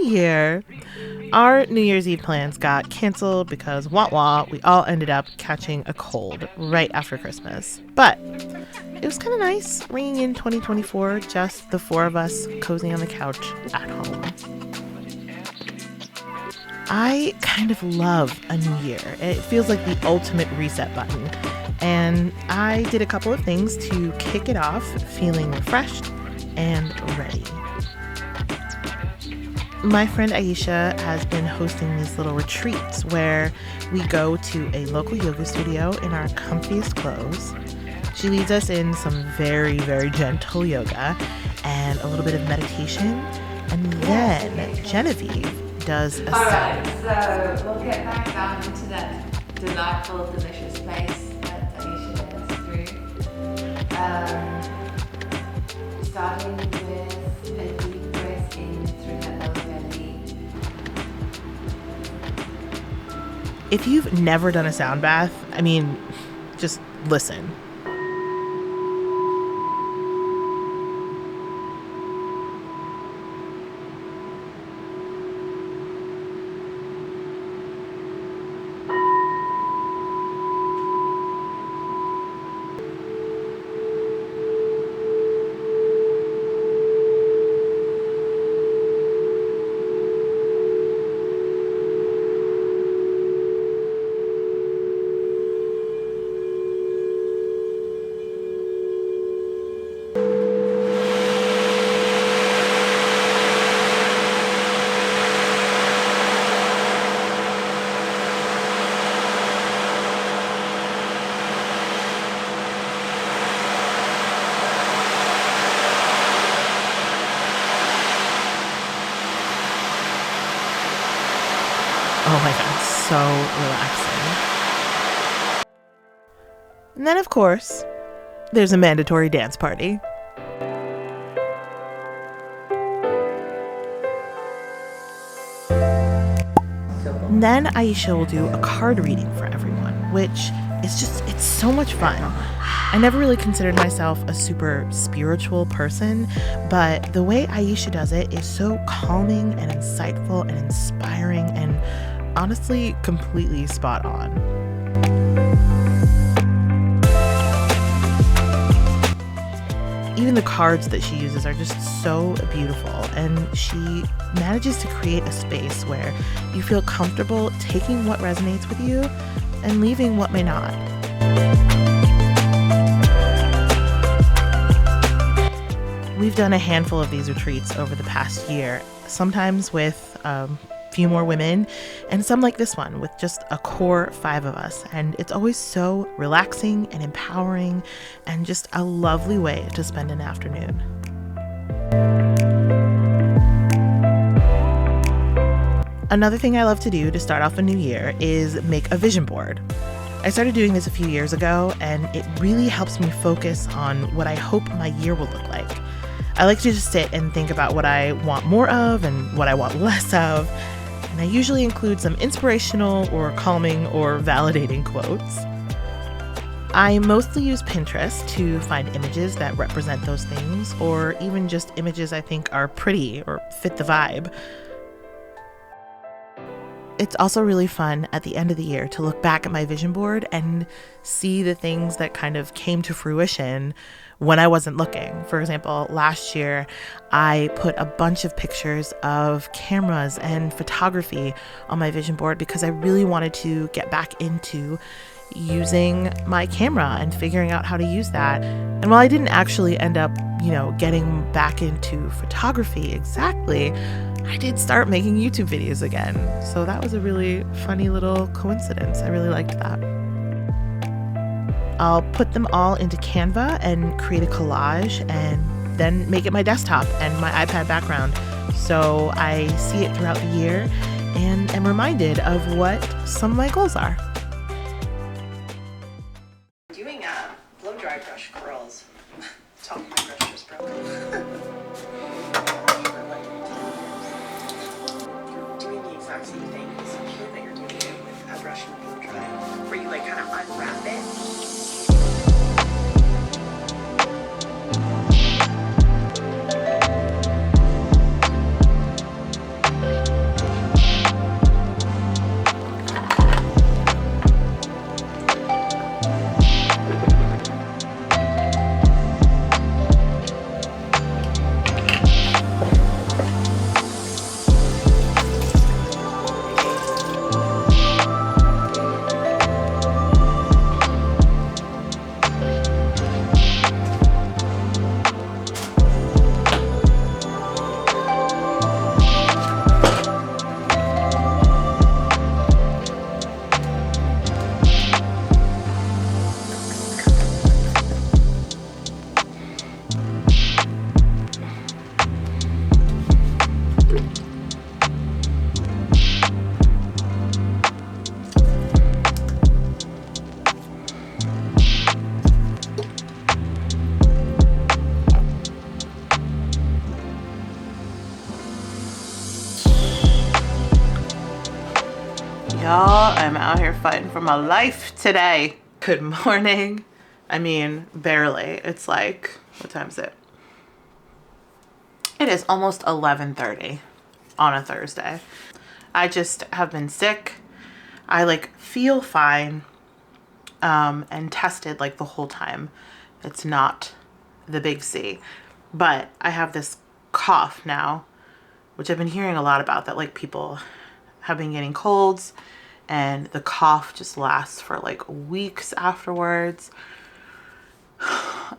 year, our New Year's Eve plans got canceled because we all ended up catching a cold right after Christmas. But it was kind of nice ringing in 2024, just the four of us cozy on the couch at home. I kind of love a new year. It feels like the ultimate reset button. And I did a couple of things to kick it off feeling refreshed and ready. My friend Aisha has been hosting these little retreats where we go to a local yoga studio in our comfiest clothes. She leads us in some very, very gentle yoga and a little bit of meditation. And then Genevieve does a Alright, so we'll get back down into that delightful, delicious place that Aisha led us through. Starting with a deep breath in through the lower belly. If you've never done a sound bath, just listen. Oh my God, so relaxing. And then, of course, there's a mandatory dance party. And then Aisha will do a card reading for everyone, which it's so much fun. I never really considered myself a super spiritual person, but the way Aisha does it is so calming and insightful and inspiring and honestly completely spot on. Even the cards that she uses are just so beautiful, and she manages to create a space where you feel comfortable taking what resonates with you and leaving what may not. We've done a handful of these retreats over the past year, sometimes with a few more women, and some like this one with just a core 5 of us. And it's always so relaxing and empowering and just a lovely way to spend an afternoon. Another thing I love to do to start off a new year is make a vision board. I started doing this a few years ago, and it really helps me focus on what I hope my year will look like. I like to just sit and think about what I want more of and what I want less of, and I usually include some inspirational or calming or validating quotes. I mostly use Pinterest to find images that represent those things, or even just images I think are pretty or fit the vibe. It's also really fun at the end of the year to look back at my vision board and see the things that kind of came to fruition when I wasn't looking. For example, last year, I put a bunch of pictures of cameras and photography on my vision board because I really wanted to get back into using my camera and figuring out how to use that. And while I didn't actually end up, getting back into photography exactly, I did start making YouTube videos again. So that was a really funny little coincidence. I really liked that. I'll put them all into Canva and create a collage and then make it my desktop and my iPad background. So I see it throughout the year and am reminded of what some of my goals are. Doing blow dry brush curls. Top of my brush just broke. You're doing the exact same thing. It's cute that you're doing it with a brush and blow dry, where you kind of unwrap it. Y'all, I'm out here fighting for my life today. Good morning. I mean, barely. It's like, what time is it? It is almost 11:30 on a Thursday. I just have been sick. I like feel fine and tested like the whole time. It's not the big C. But I have this cough now, which I've been hearing a lot about, that like people have been getting colds and the cough just lasts for like weeks afterwards.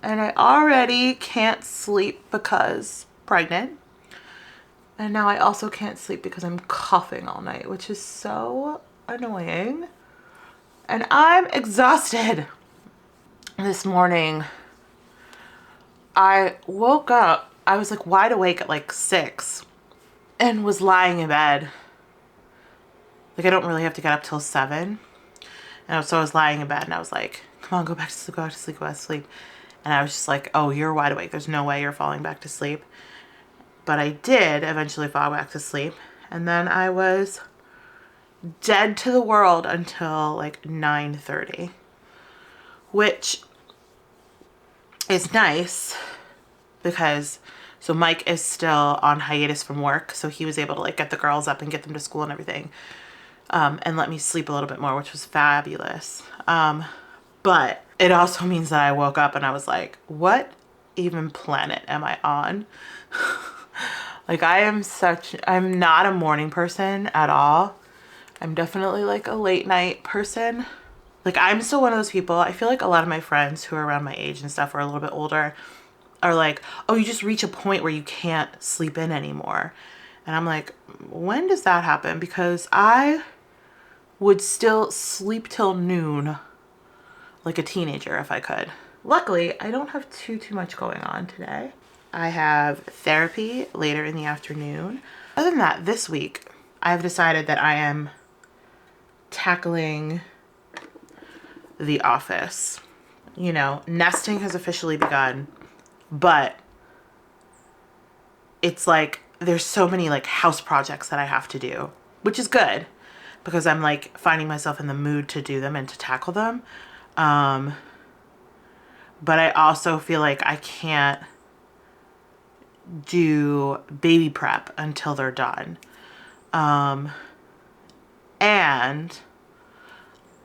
And I already can't sleep because pregnant. And now I also can't sleep because I'm coughing all night, which is so annoying. And I'm exhausted. This morning, I woke up, I was like wide awake at like 6 and was lying in bed. Like I don't really have to get up till 7. And so I was lying in bed and I was like, come on, go back to sleep, go back to sleep, go back to sleep. And I was just like, oh, you're wide awake. There's no way you're falling back to sleep. But I did eventually fall back to sleep. And then I was dead to the world until like 9:30, which is nice because so Mike is still on hiatus from work. So he was able to like get the girls up and get them to school and everything. And let me sleep a little bit more, which was fabulous. But it also means that I woke up and I was like, what even planet am I on? Like I'm not a morning person at all. I'm definitely like a late night person. Like I'm still one of those people. I feel like a lot of my friends who are around my age and stuff, or a little bit older, are like, oh, you just reach a point where you can't sleep in anymore. And I'm like, when does that happen? Because I would still sleep till noon like a teenager if I could. Luckily, I don't have too much going on today. I have therapy later in the afternoon. Other than that, this week, I've decided that I am tackling the office. You know, nesting has officially begun, but it's like there's so many like house projects that I have to do, which is good because I'm like finding myself in the mood to do them and to tackle them. But I also feel like I can't do baby prep until they're done. And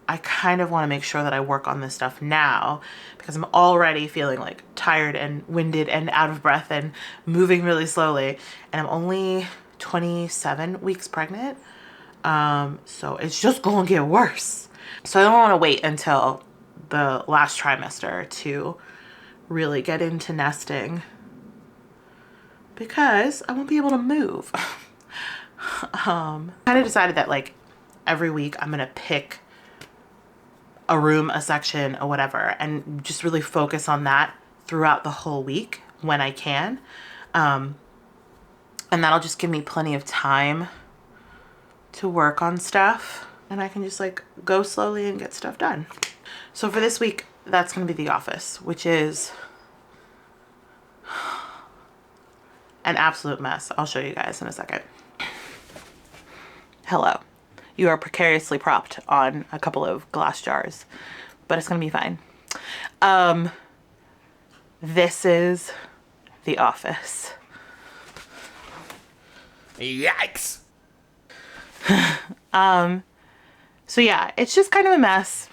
I kind of want to make sure that I work on this stuff now because I'm already feeling like tired and winded and out of breath and moving really slowly. And I'm only 27 weeks pregnant. So it's just going to get worse. So I don't want to wait until the last trimester to really get into nesting because I won't be able to move. Kind of decided that like every week I'm going to pick a room, a section, or whatever, and just really focus on that throughout the whole week when I can. And that'll just give me plenty of time to work on stuff and I can just like go slowly and get stuff done. So for this week, that's going to be the office, which is an absolute mess. I'll show you guys in a second. Hello. You are precariously propped on a couple of glass jars, but it's going to be fine. This is the office. Yikes. So yeah, it's just kind of a mess.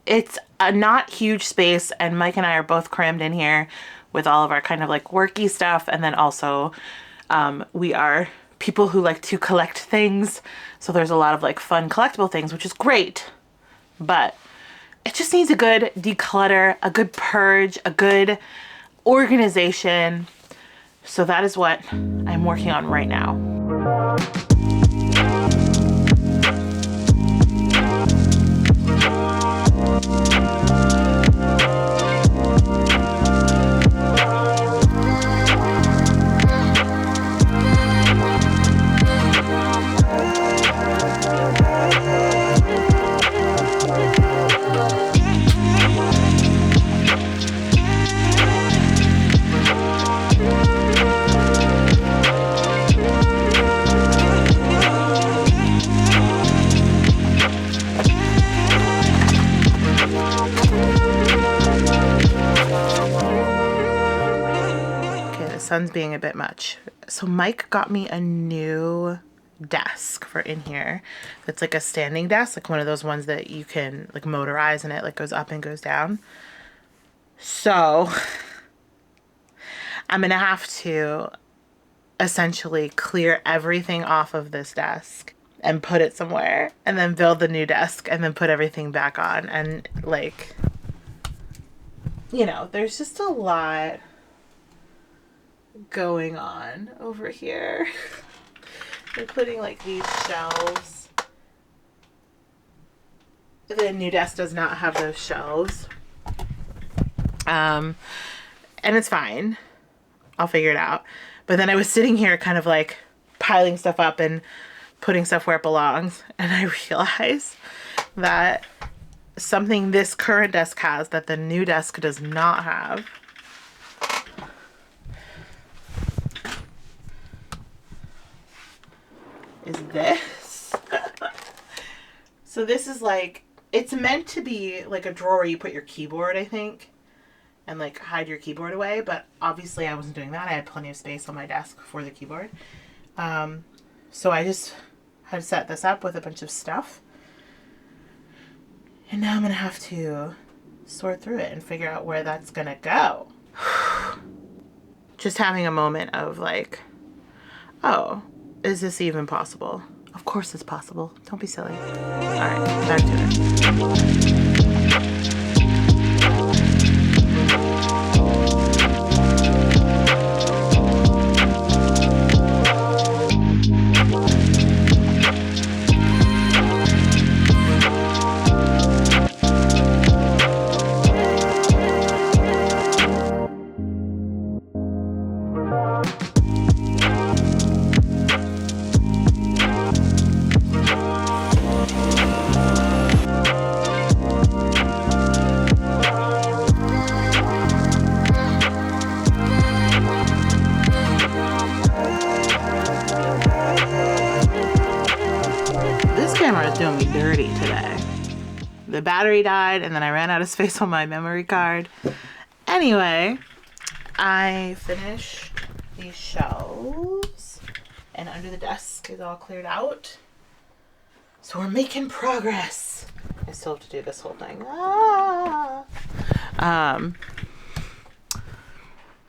It's a not huge space, and Mike and I are both crammed in here with all of our kind of like worky stuff, and then also we are people who like to collect things, so there's a lot of like fun collectible things, which is great, but it just needs a good declutter, a good purge, a good organization. So that is what I'm working on right now. sun's being a bit much. So Mike got me a new desk for in here. That's like a standing desk, like one of those ones that you can like motorize and it like goes up and goes down. So I'm gonna have to essentially clear everything off of this desk and put it somewhere and then build the new desk and then put everything back on. And like, you know, there's just a lot going on over here, including like these shelves. The new desk does not have those shelves. And it's fine. I'll figure it out. But then I was sitting here kind of like piling stuff up and putting stuff where it belongs. And I realized that something this current desk has that the new desk does not have is this. So this is like, it's meant to be like a drawer where you put your keyboard, I think, and like hide your keyboard away, but obviously I wasn't doing that. I had plenty of space on my desk for the keyboard. So I just had set this up with a bunch of stuff. And now I'm gonna have to sort through it and figure out where that's gonna go. Just having a moment of like, oh, is this even possible? Of course it's possible. Don't be silly. All right, back to it. Camera is doing me dirty today. The battery died and then I ran out of space on my memory card. Anyway, I finished these shelves and under the desk is all cleared out. So we're making progress. I still have to do this whole thing.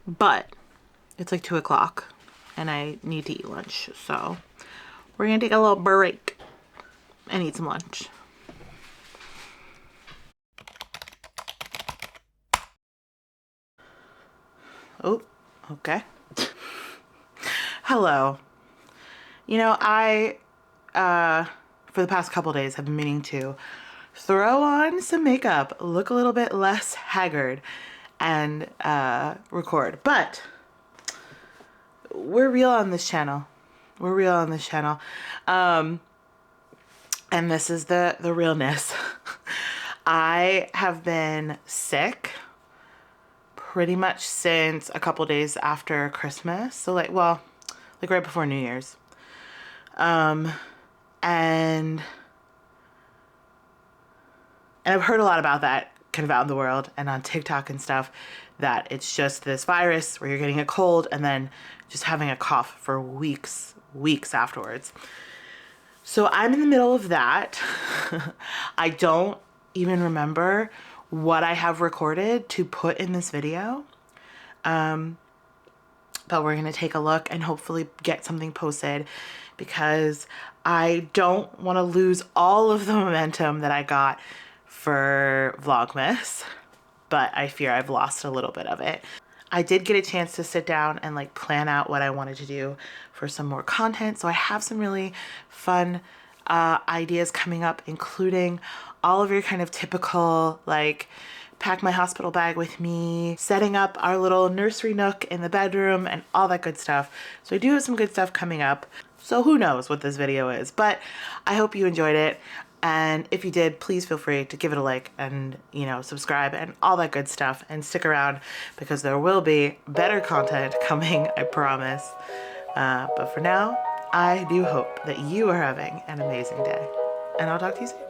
But it's like 2 o'clock and I need to eat lunch. So we're gonna take a little break and eat some lunch. Oh, okay. Hello. You know, I, for the past couple days have been meaning to throw on some makeup, look a little bit less haggard, and record. But we're real on this channel. We're real on this channel. And this is the realness. I have been sick pretty much since a couple days after Christmas. So like, well, like right before New Year's. And I've heard a lot about that kind of out in the world and on TikTok and stuff, that it's just this virus where you're getting a cold and then just having a cough for weeks afterwards. So I'm in the middle of that. I don't even remember what I have recorded to put in this video. But we're gonna take a look and hopefully get something posted because I don't want to lose all of the momentum that I got for Vlogmas, but I fear I've lost a little bit of it. I did get a chance to sit down and like plan out what I wanted to do for some more content. So I have some really fun ideas coming up, including all of your kind of typical like pack my hospital bag with me, setting up our little nursery nook in the bedroom and all that good stuff. So I do have some good stuff coming up. So who knows what this video is, but I hope you enjoyed it. And if you did, please feel free to give it a like and, you know, subscribe and all that good stuff and stick around because there will be better content coming, I promise. But for now, I do hope that you are having an amazing day and I'll talk to you soon.